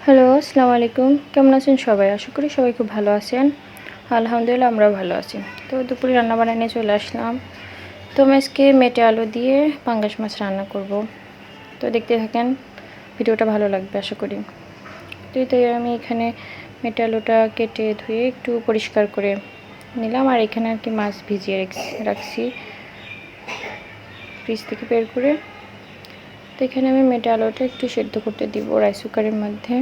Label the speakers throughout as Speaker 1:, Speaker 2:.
Speaker 1: Hello, আসসালামু আলাইকুম। কেমন আছেন সবাই? আশা করি সবাই খুব ভালো আছেন। আলহামদুলিল্লাহ আমরাও ভালো আছি। তো দুপুরে রান্নাবান্না নিয়ে চলে আসলাম। তো আমি আজকে মেটে আলু দিয়ে পাঙ্গাস মাছ রান্না করব। তো দেখতে থাকেন, ভিডিওটা ভালো লাগবে আশা করি। তো তাই আমি এখানে মেটে আলুটা কেটে ধুয়ে একটু পরিষ্কার করে নিলাম, আর এখানে আর কি মাছ ভিজিয়ে রাখছি ফ্রিজ থেকে বের করে। তো এখানে আমি মেটে আলুটা একটু সেদ্ধ করতে দিব রাইস কুকারের মধ্যে।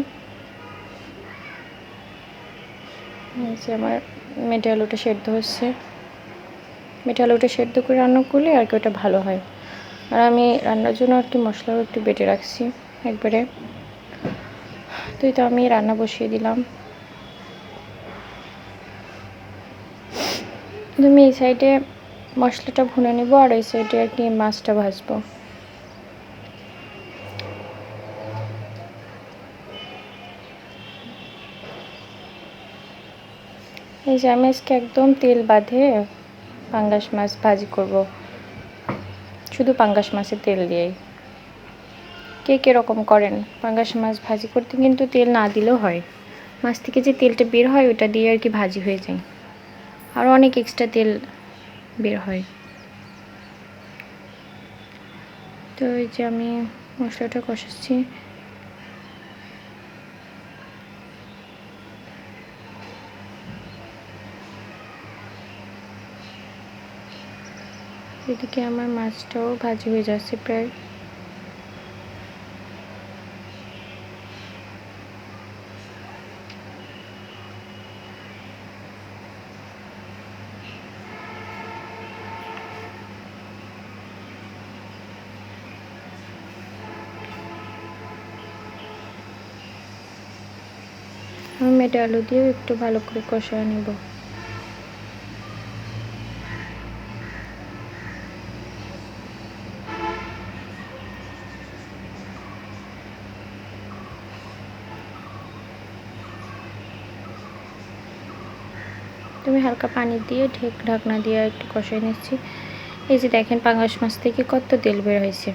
Speaker 1: যে আমার মেটে আলুটা সেদ্ধ হচ্ছে। মেটে আলুটা সেদ্ধ করে রান্না করলে আর কি ওটা ভালো হয়। আর আমি রান্নার জন্য আর কি মশলাও একটু বেটে রাখছি একবারে। তো এটা আমি রান্না বসিয়ে দিলাম। আমি এই সাইডে মশলাটা ভুনে নেব, আর এই সাইডে আর কি মাছটা ভাজবো। এই যে আমি আজকে একদম তেল বাঁধে পাঙ্গাস মাছ ভাজি করব, শুধু পাঙ্গাস মাছের তেল দিয়েই। কে কীরকম করেন? পাঙ্গাস মাছ ভাজি করতে কিন্তু তেল না দিলেও হয়। মাছ থেকে যে তেলটা বের হয় ওটা দিয়ে আর কি ভাজি হয়ে যায়, আরও অনেক এক্সট্রা তেল বের হয়। তো এই যে আমি মশলাটা কষাচ্ছি। এদিকে আমার মাছটাও ভাজি হয়ে যাচ্ছে প্রায়। আমি মেটে আলু দিয়ে একটু ভালো করে কষায় নেব। তুমি হালকা পানি দিয়ে ঢাকনা দিয়ে একটু কষায় নিচ্ছি। এই যে দেখেন পাঙ্গাস মাছ থেকে কত তেল বের হয়েছে।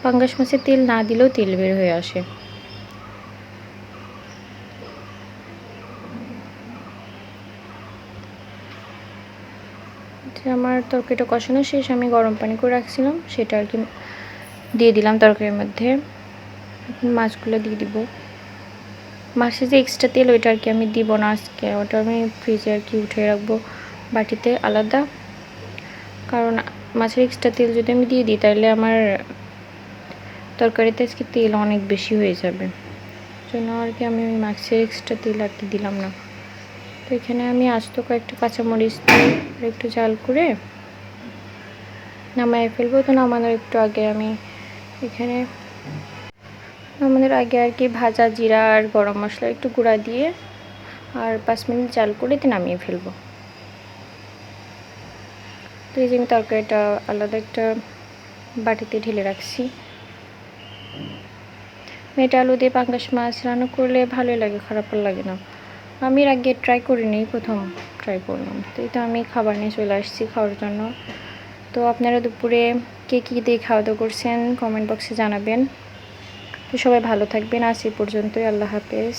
Speaker 1: পাঙ্গাস মাছে তেল না দিলেও তেল বের হয়ে আসে। আমার তরকারিটা কষানো শেষ, আমি গরম পানি করে রাখছিলাম সেটা আর কি দিয়ে দিলাম তরকারির মধ্যে। মাছগুলো দিয়ে দিব। মাছের যে এক্সট্রা তেল ওইটা আর কি আমি দিব না আজকে, ওটা আমি ফ্রিজে আর কি উঠে রাখবো বাটিতে আলাদা। কারণ মাছের এক্সট্রা তেল যদি আমি দিয়ে দিই তাহলে আমার তরকারিতে আজকে তেল অনেক বেশি হয়ে যাবে, জন্য আর কি আমি ওই মাছের এক্সট্রা তেল আর কি দিলাম না। তো এখানে আমি আস্ত কয়েকটা কাঁচামরিচ দিয়ে একটু জাল করে নামায় ফেলবো। তো নামানোর একটু আগে আমি এখানে নামানোর আগে আর কি ভাজা জিরা আর গরম মশলা একটু গুঁড়া দিয়ে আর 5 মিনিট জাল করে দিয়ে নামিয়ে ফেলবো। তো এই যে আমি তরকারিটা আলাদা একটা বাটিতে ঢেলে রাখছি। মেটে আলু দিয়ে পাঙ্গাস মাছ রান্না করলে ভালোই লাগে, খারাপ লাগে না। আমি এর আগে ট্রাই করিনি, প্রথম ট্রাই করলাম। তো এটা আমি খাবার নিয়ে চলে আসছি খাওয়ার জন্য। তো আপনারা দুপুরে কে কী দিয়ে খাওয়া দাওয়া করছেন কমেন্ট বক্সে জানাবেন। তো সবাই ভালো থাকবেন। আজ এই পর্যন্তই। আল্লাহ হাফেজ।